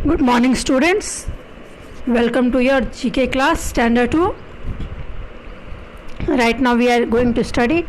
Good morning, students. Welcome to your GK class, Standard 2. Right now we are going to study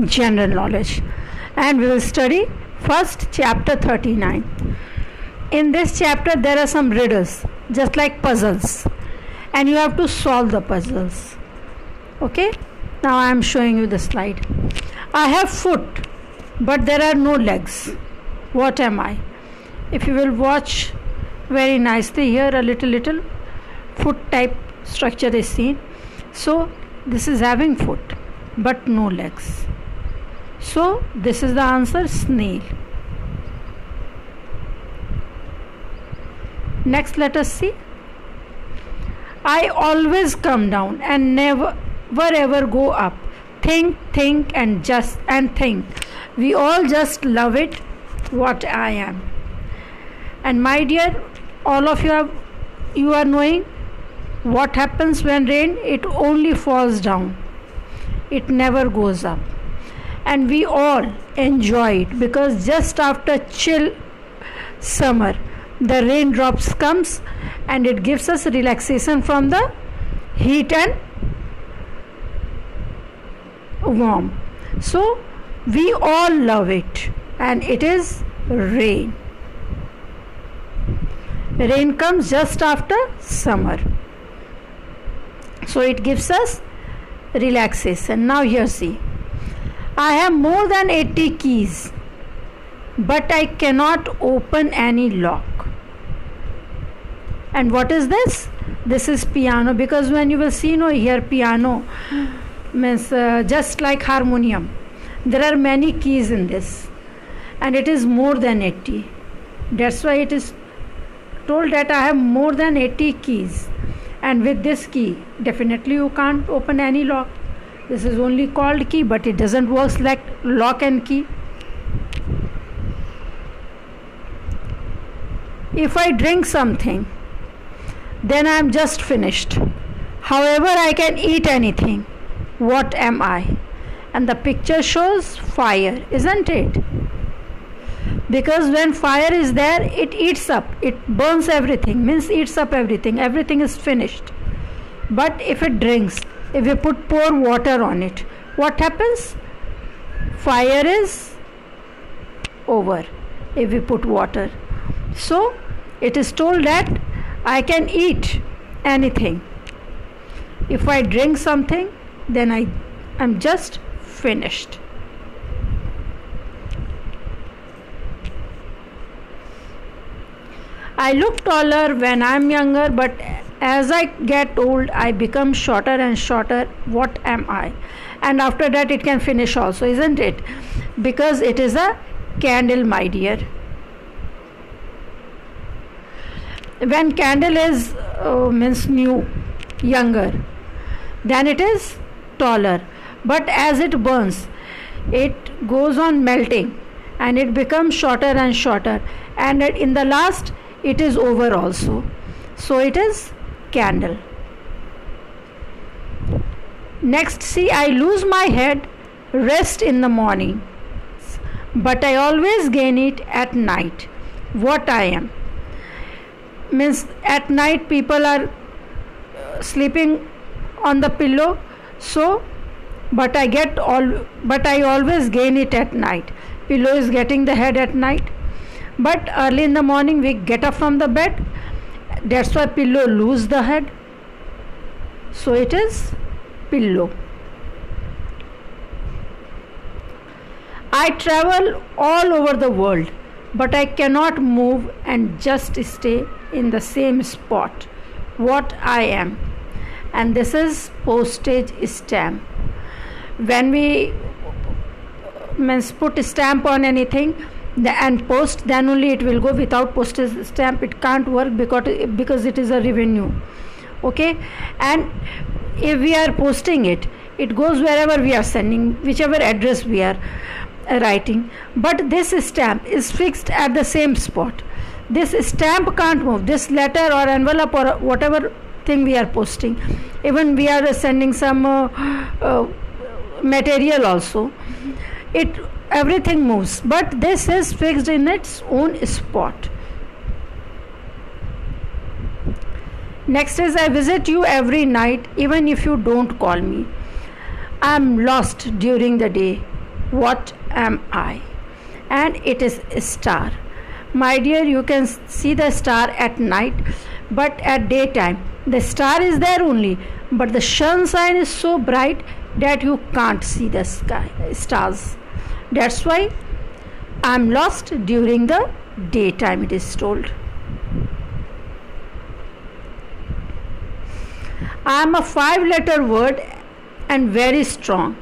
general knowledge, and we will study first chapter 39. In this chapter there are some riddles, just like puzzles, and you have to solve the puzzles. Okay? Now I am showing you the slide. I have foot, but there are no legs. What am I? If you will watch very nicely here, a little foot type structure is seen. So this is having foot but no legs. So this is the answer, snail. Next, let us see. I always come down and never ever go up. Think and think. We all just love it. What I am. And my dear, all of you are knowing what happens when rain. It only falls down. It never goes up. And we all enjoy it because just after chill summer, the raindrops comes and it gives us relaxation from the heat and warm. So we all love it, and it is rain. Rain comes just after summer, so it gives us relaxation. Now here see, I have more than 80 keys, but I cannot open any lock. And what is this? This is piano, because when you will see here piano means just like harmonium, there are many keys in this, and it is more than 80. That's why it is told that I have more than 80 keys, and with this key definitely you can't open any lock. This is only called key, but it doesn't work like lock and key. If I drink something, then I am just finished. However, I can eat anything. What am I? And the picture shows fire, isn't it? Because when fire is there, it eats up, it burns everything, means eats up everything is finished. But if it drinks, if we pour water on it, what happens? Fire is over if we put water. So it is told that I can eat anything. If I drink something, then I am just finished. I look taller when I am younger, but as I get old, I become shorter and shorter. What am I? And after that it can finish also, isn't it? Because it is a candle, my dear. When candle is means new, younger, then it is taller. But as it burns, it goes on melting and it becomes shorter and shorter. And in the last, it is over also. So it is candle. Next, see, I lose my head, rest in the morning, but I always gain it at night. What I am? Means at night people are sleeping on the pillow, so but I always gain it at night. Pillow is getting the head at night, but early in the morning we get up from the bed. That's why pillow lose the head. So it is pillow. I travel all over the world, but I cannot move and just stay in the same spot. What I am? And this is postage stamp. When we put a stamp on anything and post, then only it will go. Without postage stamp it can't work, because it is a revenue. Okay? And if we are posting it, it goes wherever we are sending, whichever address we are writing. But this stamp is fixed at the same spot. This stamp can't move. This letter or envelope or whatever thing we are posting, even we are sending some material also, everything moves, but this is fixed in its own spot. Next is, I visit you every night even if you don't call me. I am lost during the day. What am I? And it is a star. My dear, you can see the star at night, but at daytime the star is there only, but the sunshine is so bright that you can't see the stars. That's why I am lost during the daytime, it is told. I am a 5-letter word and very strong.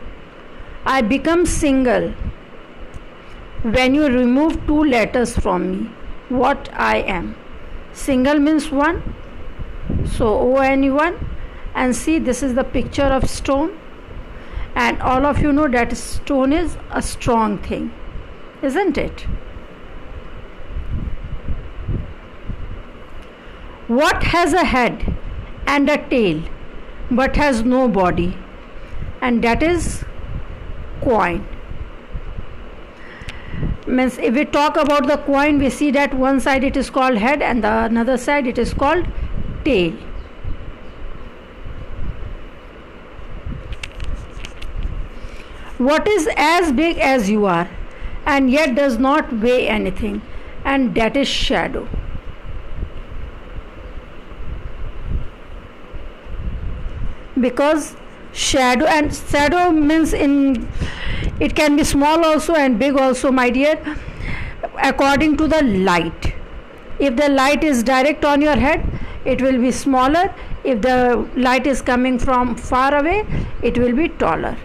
I become single when you remove 2 letters from me. What I am? Single means one, so one. And see, this is the picture of stone, and all of you know that stone is a strong thing, isn't it? What has a head and a tail but has no body? And that is coin. Means if we talk about the coin, we see that one side it is called head and the another side it is called tail. What is as big as you are and yet does not weigh anything? And that is shadow. Because shadow means it can be small also and big also, my dear, according to the light. If the light is direct on your head, it will be smaller. If the light is coming from far away, it will be taller.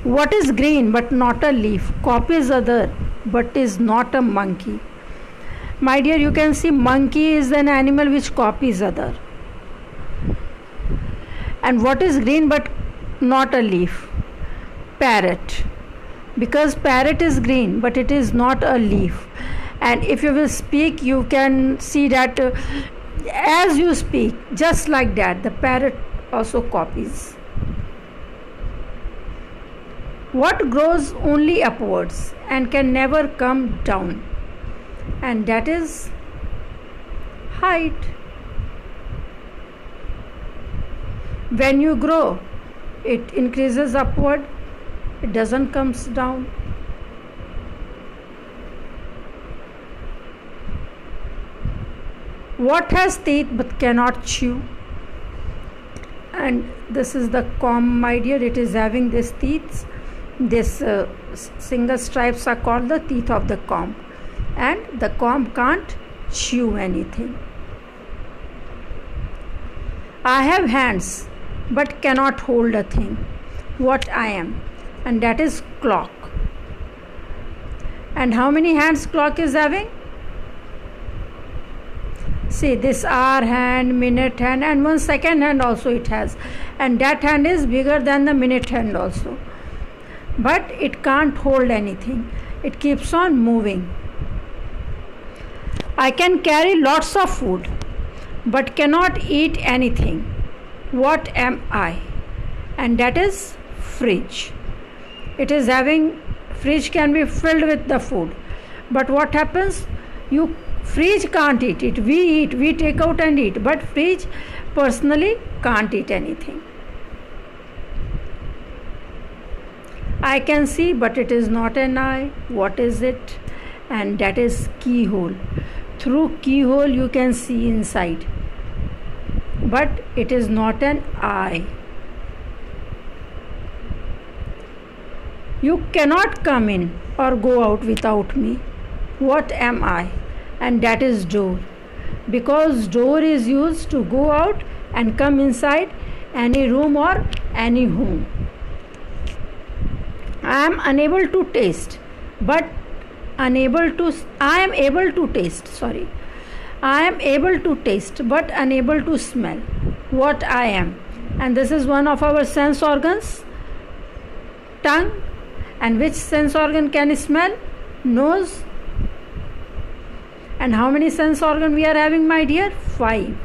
What is green but not a leaf? Copies other but is not a monkey. My dear, you can see monkey is an animal which copies other. And what is green but not a leaf? Parrot. Because parrot is green but it is not a leaf. And if you will speak, you can see that as you speak, just like that, the parrot also copies. What grows only upwards and can never come down? And that is height. When you grow, it increases upward, it doesn't come down. What has teeth but cannot chew? And this is the comb, my dear, it is having these teeth. This single stripes are called the teeth of the comb, and the comb can't chew anything. I have hands but cannot hold a thing. What I am? And that is clock. And how many hands clock is having? See, this hour hand, minute hand, and 1 second hand also it has, and that hand is bigger than the minute hand also. But it can't hold anything, it keeps on moving. I can carry lots of food but cannot eat anything. What am I? And that is fridge. It is having, fridge can be filled with the food, but what happens? Fridge can't eat it. We eat, we take out and eat, but fridge personally can't eat anything. I can see, but it is not an eye. What is it? And that is keyhole. Through keyhole you can see inside, but it is not an eye. You cannot come in or go out without me. What am I? And that is door. Because door is used to go out and come inside any room or any home. I am able to taste but unable to smell. What I am? And this is one of our sense organs, tongue. And which sense organ can smell? Nose. And how many sense organ we are having, my dear? 5.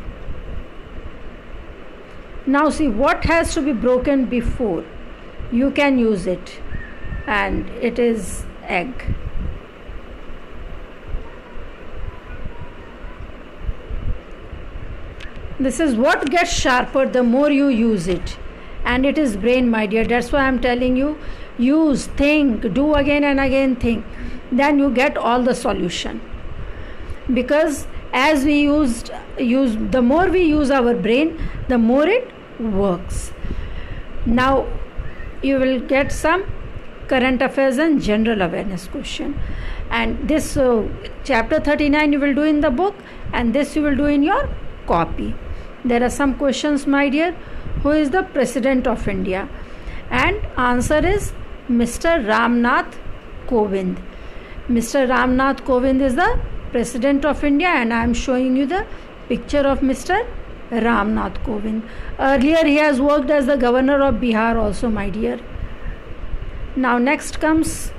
Now see, what has to be broken before you can use it? And it is egg. This is what gets sharper the more you use it, and it is brain, my dear. That's why I'm telling you, use, think, do again and again, think, then you get all the solution. Because as we use the more we use our brain, the more it works. Now you will get some current affairs and general awareness question, and this chapter 39 you will do in the book, and this you will do in your copy. There are some questions, my dear. Who is the President of India? And answer is Mr. Ramnath Kovind. Mr. Ramnath Kovind is the President of India, and I am showing you the picture of Mr. Ramnath Kovind. Earlier he has worked as the Governor of Bihar also, my dear. Now next comes,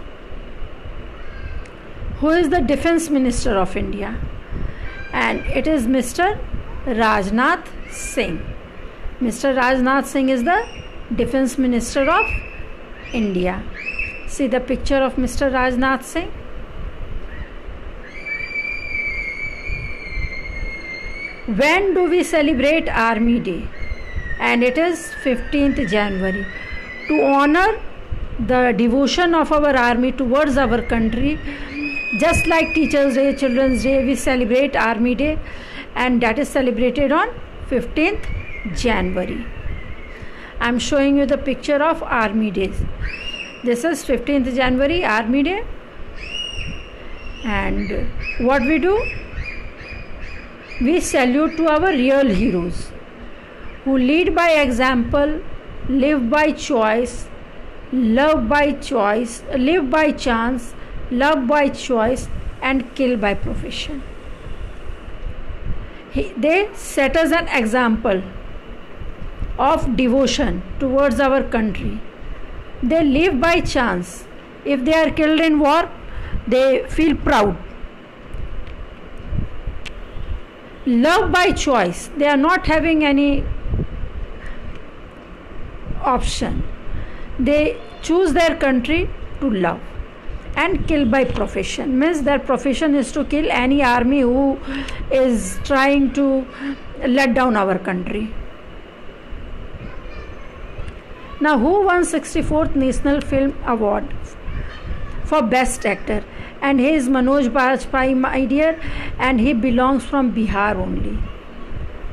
who is the Defense Minister of India? And it is Mr. Rajnath Singh. Mr. Rajnath Singh is the Defense Minister of India. See the picture of Mr. Rajnath Singh. When do we celebrate Army Day? And it is 15th January. To honor the devotion of our army towards our country, just like Teachers' Day, Children's Day, we celebrate Army Day, and that is celebrated on 15th January. I am showing you the picture of Army Day. This is 15th January, Army Day. And what we do? We salute to our real heroes who lead by example, live by choice, love by choice, live by chance, love by choice, and kill by profession. They set us an example of devotion towards our country. They live by chance. If they are killed in war, they feel proud. Love by choice. They are not having any option. They choose their country to love. And kill by profession means their profession is to kill any army who is trying to let down our country. Now, who won 64th National Film Award for Best Actor? And he is Manoj Bajpayee, my dear, and he belongs from Bihar only.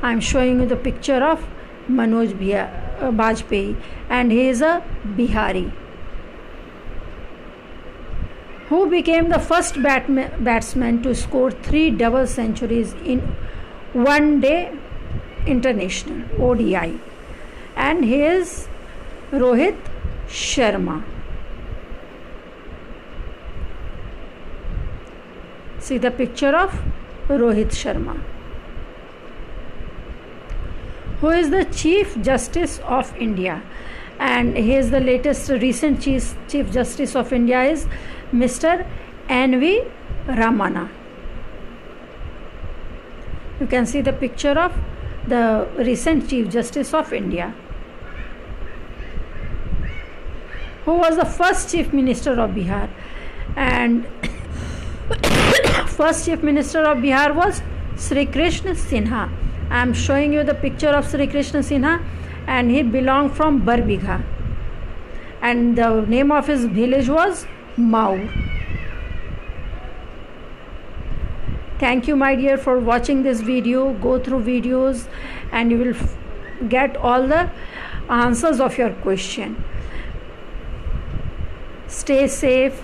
I am showing you the picture of Manoj Bajpayee, and he is a Bihari. Who became the first batsman to score 3 double centuries in one day international ODI? And he is Rohit Sharma. See the picture of Rohit Sharma. Who is the Chief Justice of India? And he is the latest recent Chief Justice of India is Mr. N.V. Ramana. You can see the picture of the recent Chief Justice of India. Who was the first Chief Minister of Bihar? And first Chief Minister of Bihar was Sri Krishna Sinha. I am showing you the picture of Sri Krishna Sinha, and he belonged from Barbigha, and the name of his village was Maur. Thank you, my dear, for watching this video. Go through videos and you will get all the answers of your question. Stay safe.